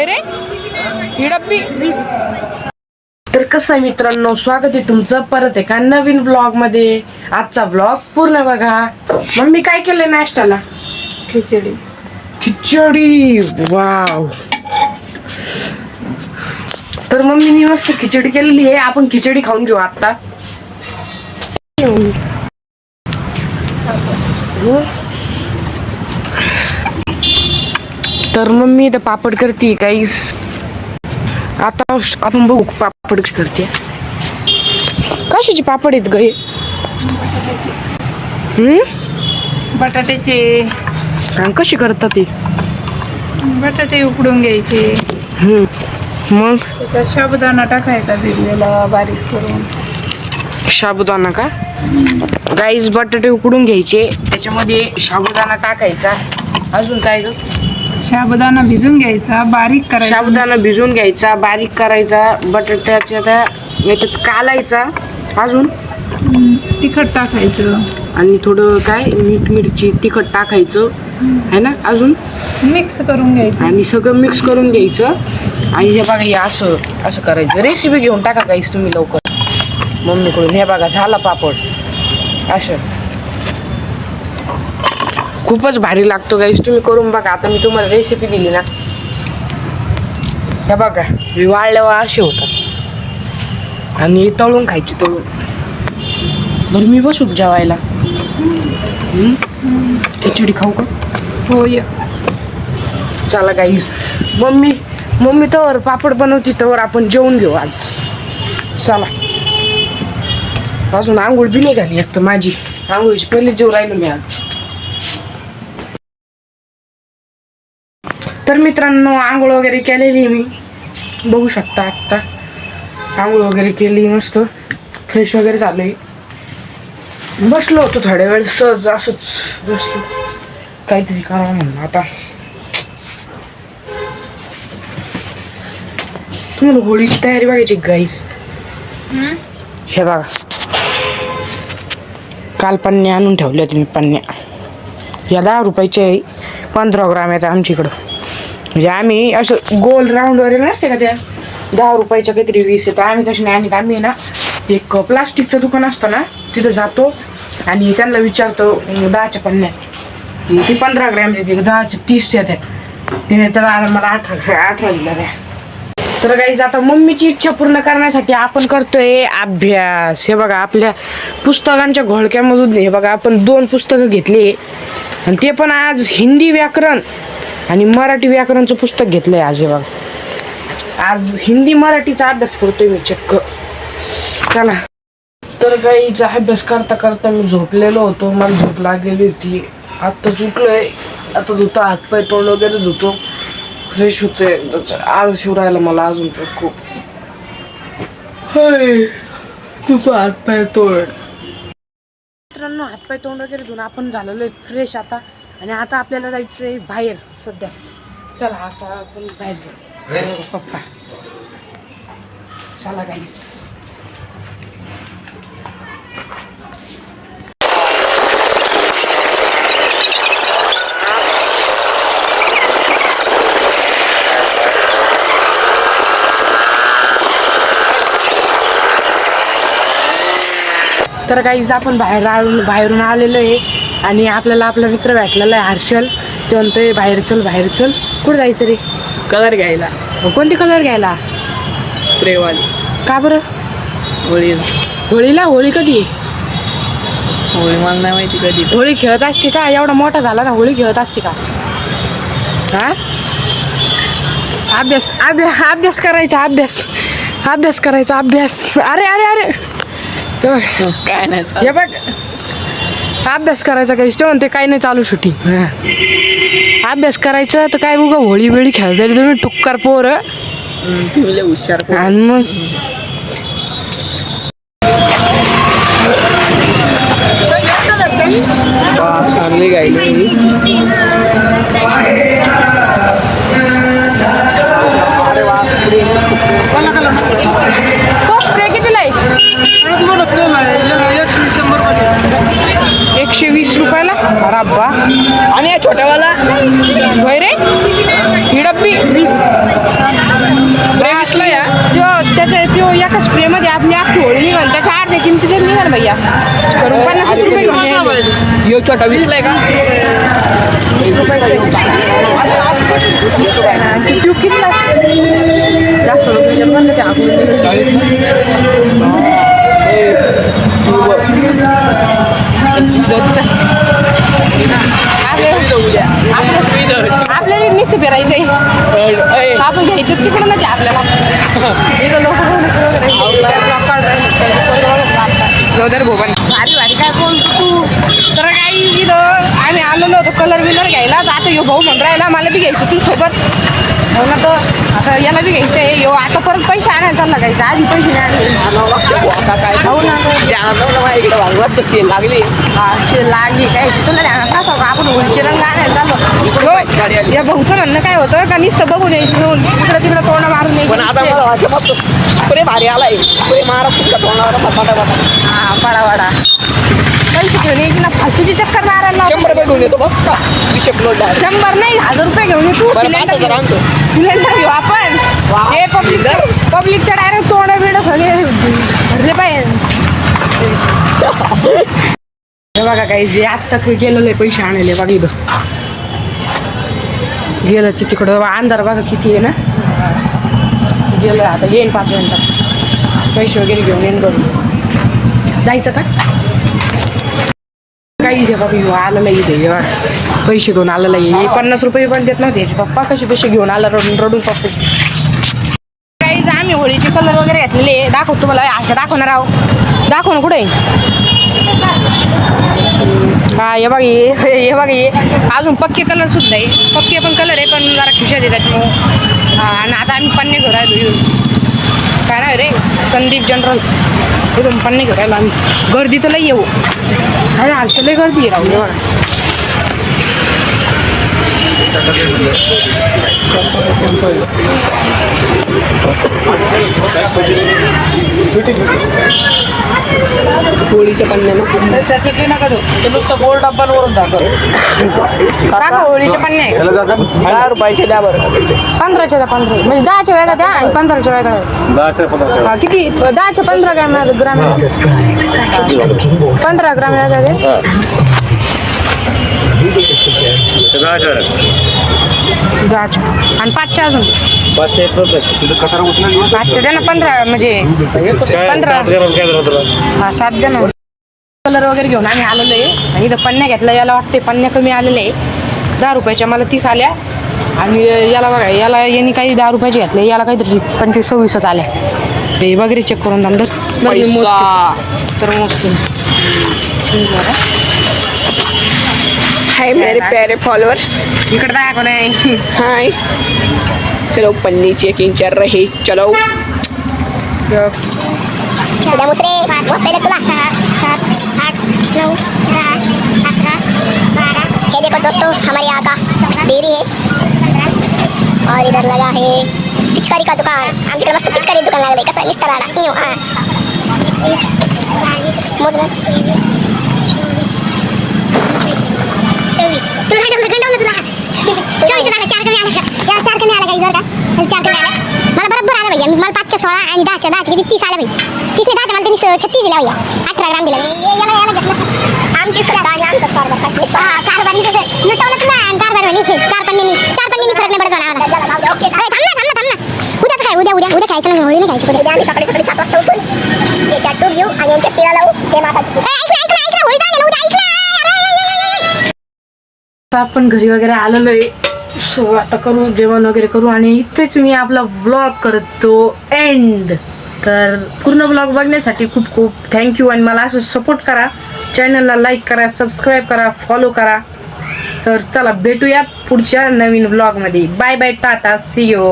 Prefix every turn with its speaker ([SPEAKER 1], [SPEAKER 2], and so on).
[SPEAKER 1] रे ही डब्बी. तर कसं आहे मित्रांनो, स्वागत आहे तुमचं परत एका नवीन व्लॉग मध्ये. आजचा व्लॉग पूर्ण बघा. मम्मी काय केलंय नाश्त्याला?
[SPEAKER 2] खिचडी.
[SPEAKER 1] खिचडी, वाव. तर मम्मीनी मस्त खिचडी केलेली आहे. आपण खिचडी खाऊन घेऊ आता. तर मम्मी इथं पापड करते काहीच. आता आपण बघू पापड कशी करते. कशाचे पापड आहेत गे?
[SPEAKER 2] बटाट्याचे.
[SPEAKER 1] कशी करतात ते?
[SPEAKER 2] बटाटे उकडून घ्यायचे.
[SPEAKER 1] मग
[SPEAKER 2] त्याच्यात साबुदाणा टाकायचा भिजलेला बारीक करून.
[SPEAKER 1] साबुदाणा का? गाईस बटाटे उकडून घ्यायचे, त्याच्यामध्ये साबुदाणा टाकायचा. अजून काय ग?
[SPEAKER 2] साबुदाणा भिजून घ्यायचा, बारीक करायचा.
[SPEAKER 1] साबुदाणा भिजून घ्यायचा, बारीक करायचा. बटाट्याच्या त्या याच्यात कालायचा. अजून
[SPEAKER 2] तिखट टाकायचं
[SPEAKER 1] आणि थोडं काय मीठ मिरची तिखट टाकायचं है ना. अजून
[SPEAKER 2] मिक्स करून घ्यायचं
[SPEAKER 1] आणि सगळं मिक्स करून घ्यायचं. आणि हे बघा हे असं असं करायचं. रेसिपी घेऊन टाका गाईस तुम्ही लवकर मम्मीकडून. हे बघा झाला पापड. असं खूपच भारी लागतो गाईस, तुम्ही करून बघा. आता मी तुम्हाला रेसिपी दिली ना, हे बघा हे वाळल्यावर असे होतात आणि तळून खायची. तळून बरं मी बसू जेवायला. खिचडी खाऊ का?
[SPEAKER 2] होय.
[SPEAKER 1] चला गाईस, मम्मी तर पापड बनवती तर आपण जेवून घेऊ आज. चला. अजून आंघोळ बी नाही झाली. एक तर माझी आंघोळीची पहिले जेव राहिलो मी आज. तर मित्रांनो आंघोळ वगैरे केलेली मी, बघू शकता. आत्ता आंघोळ वगैरे केली, मस्त फ्रेश वगैरे झालोय. बसलो होतो थोड्या वेळ सहज असंच बसलो, काहीतरी करावं म्हणलं. आता तुम्हाला होळीची तयारी बघायची गाईस. हे बघा काल पन्न्या आणून ठेवल्या तुम्ही. पन्न्या या 10 रुपयाच्या 15 ग्राम येतात आमच्याकडं. म्हणजे आम्ही असं गोल राऊंड वगैरे नसते का, त्या 10 रुपयाच्या काहीतरी 20 येतं. आम्ही तशी नाही आणत. आम्ही ना एक प्लास्टिकचं दुकान असतं ना, तिथं जातो आणि त्यांना विचारतो 10च्या पन्न्या. ती 15 ग्रॅम देते. 10च्या 30 येते. तिने त्याला मला 18 दिला द्या. तर गाईज आता मम्मीची इच्छा पूर्ण करण्यासाठी आपण करतोय अभ्यास. हे बघा आपल्या पुस्तकांच्या घोळक्यामधून हे बघा आपण 2 पुस्तकं घेतली, आणि ते पण आज हिंदी व्याकरण आणि मराठी व्याकरणचं पुस्तक घेतलंय आज. हे बघा आज हिंदी मराठीचा अभ्यास करतोय मी चक्क. चला. तर गाईचा अभ्यास करता करता मी झोपलेलो होतो. मला झोप लागलेली होती. आत्ता उठलोय. आता धुतो हातपाय तोंड वगैरे धुतो, फ्रेश होतोय. आज शिवरायला मला अजून पण खूप धुतो हातपाय तोंड. मित्रांनो हातपाय तोंड वगैरे धुवून आपण झालेलो आहे फ्रेश आता. आणि आता आपल्याला जायचंय बाहेर सध्या. चला आता आपण बाहेर जाऊ. पप्पा चला गाईस. तर गाईज आपण बाहेरून आलेलो आहे आणि आपल्याला आपला मित्र भेटलेला आहे हर्षल. ते म्हणतोय बाहेर चल बाहेर चल. कुठं जायचं रे?
[SPEAKER 2] कलर घ्यायला.
[SPEAKER 1] कोणती कलर घ्यायला?
[SPEAKER 2] स्प्रेवाली.
[SPEAKER 1] का बरं? होळीला? होळी कधी आहे?
[SPEAKER 2] होळी मला नाही माहिती कधी.
[SPEAKER 1] होळी खेळत असते का? एवढा मोठा झाला ना, होळी खेळत असते का? हा अभ्यास करायचा. अभ्यास करायचा. अरे
[SPEAKER 2] काय नाही.
[SPEAKER 1] हे बघ अभ्यास करायचा काही ते म्हणते काही नाही चालू शूटिंग. अभ्यास करायचं तर काय बघा होळी बिळी खेळायला तुम्ही टुक्कर पोर.
[SPEAKER 2] तुम्ही हुशार.
[SPEAKER 1] आणि मग
[SPEAKER 2] चांगली गायली.
[SPEAKER 1] स्प्रे कितीला आहे? 120 रुपयाला. अरे अब्बा.
[SPEAKER 2] आणि या छोट्यावाला
[SPEAKER 1] होय रे. ना भैया करून 50 रुपये घेऊन ये.
[SPEAKER 3] यो छोटा 20ला आहे का?
[SPEAKER 1] 20 रुपयाचं आहे. ट्यूब कितीला असते? जास्त रुपये बनलं ते आपण
[SPEAKER 3] 40
[SPEAKER 1] आपल्याला नुसतं फिरायचंय. आपण घ्यायचं तिकडूनच आपल्याला इथं लोक जोदर भोपाल भारी भारी काय कोण तू तर काही इथं आम्ही आलेलो होतो कलर बिलर घ्यायला. आता यो भाऊ म्हणून राहिला मला बी घ्यायचं तू सोबत हो ना. तर आता याला बी घ्यायचं आहे. यो आता परत पैसे आणायला चालला घ्यायचं आधी पैसे नाही
[SPEAKER 3] आता काय
[SPEAKER 1] हो ना.
[SPEAKER 3] इकडे वाजवाच तर सेल लागली.
[SPEAKER 1] हा शेल लागली काय तुला ध्यानात नसावं का आपण होळीचे रंग आणायला चाललो. या भाऊचं म्हणणं काय होतं का नुसतं बघून यायचं घेऊन इकडं तिकडं तोंड मारून
[SPEAKER 3] पण आता
[SPEAKER 1] यायचं.
[SPEAKER 3] मला वाटतं मस्त स्प्रे भारी आलाय. स्प्रे मारा तुमच्या तोंडावर फटाफटा.
[SPEAKER 1] हा वाडा पैसे घेऊन यायची ना फालतूची चक्कर मारायला
[SPEAKER 3] 100 रुपये घेऊन येतो बस का 20 किलो डाळ.
[SPEAKER 1] 100 नाही 1000 रुपये घेऊन ये तू.
[SPEAKER 3] बरं 5000 आणतो.
[SPEAKER 1] सिलेंडर घेऊ आपण. हे पब्लिकच्या डायरेक्ट तोंड बिड सगळे भरले पाहिजे. हे बघा काही जे आत्ता गेलेलं आहे पैसे आणायले बघा इथं गेलं की तिकडं अंधार बघा किती आहे ना. गेलं आता येईन 5 मिनिटात पैसे वगैरे घेऊन येईन बघून जायचं का काहीच आहे बाबा. यो आलेला इथे पैसे घेऊन आलेला हे 50 रुपये पण देत नव्हते याचे पप्पा. कसे पैसे घेऊन आला रडून पप्पा. काहीच आम्ही होळीचे कलर वगैरे घातलेले दाखव तुम्हाला. अशा दाखवणार आहो दाखव ना कुठे. हा हे बघ हे बघ हे अजून पक्के कलर सुद्धा आहे. पक्के पण कलर आहे पण जरा खिशात आहे त्याच्यामुळं. हा आणि आता आम्ही पन्ने घेऊन राहिलो इथून. काय नाही रे संदीप जनरल इथून पन्ने घेऊन राहिलो आम्ही. गर्दी तर लई येऊ अरे हर्षलही गर्दी आहे राहू बघा.
[SPEAKER 3] होळीच्या पन्न्यानं
[SPEAKER 4] नुसतं गोल डब्बांवरून दाखव.
[SPEAKER 1] काका होळीचे पन्ने आहे
[SPEAKER 3] 10 रुपयाचे द्या बरं.
[SPEAKER 1] 15च्या द्या 15 म्हणजे 10च्या वेगळ्या द्या आणि 15च्या वेगळ्या द्या. हा किती 10चे 15 ग्राम 15 ग्राम वेगळ्या द्या. 10च्या आणि 5च्या अजून 5च्या द्या ना 15 म्हणजे 15 हा 7 द्या ना. कलर वगैरे घेऊन आम्ही आलेलो आहे आणि इथं पन्न्या घेतला. याला वाटते पन्न्या कमी आलेले आहे 10 रुपयाच्या. मला 30 आल्या आणि याला बघा याला यांनी काही 10 रुपयाचे घेतले. याला काहीतरी 25-26 आल्या. हे वगैरे चेक करून नंतर तर मस्त.
[SPEAKER 3] हाय मेरे प्यारे फॉलोअर्स.
[SPEAKER 1] इकडे दाखव नाही.
[SPEAKER 3] हाय चलो पन्नी चेकिंग चल रही. चलो
[SPEAKER 5] उद्या मुसरे पहले तुला 7 8 9 10 11 12. ये देखो दोस्तों हमारे यहाँ का डेयरी है और इधर लगा है पिचकारी का दुकान. आमच्याकडे मस्त पिचकारी दुकान लागले कसं निस्तर आला इयो. हां 24 तुला घंटा तुला 24 4 कमी आला या 4 कमी आला काही जर का 4 कमी आला. मला बरोबर आला भैया. मला 5च्या 16 आणि 10च्या किती 30 आला भाई. 30 ने 10च्या मला त्यांनी 36 दिला भैया. 18 ग्राम दिला. याला घेतलं आमची आणि आमचं कारभार लटवलं तुला आणि कारभार म्हणे 4 पन्नीनी फरक नाही पडत मला. ओके थांब ना उद्याच काय उद्या खायचं नाही होळी नाही खायची. उद्या आम्ही सकाळी 7 वाजता उठून हे चाटू घेऊ आणि यांच्या टिळा लावू ते माता. ऐक ना होळी काय उद्या ऐक ना.
[SPEAKER 1] आपण घरी वगैरे आलेलो आहे. सो आता करू जेवण वगैरे करू आणि इथेच मी आपला व्लॉग करतो एंड. तर पूर्ण व्लॉग बघण्यासाठी खूप खूप थँक्यू आणि मला असं सपोर्ट करा. चॅनलला लाईक करा, सबस्क्राईब करा, फॉलो करा. तर चला भेटूयात पुढच्या नवीन व्लॉगमध्ये. Bye bye tata see you.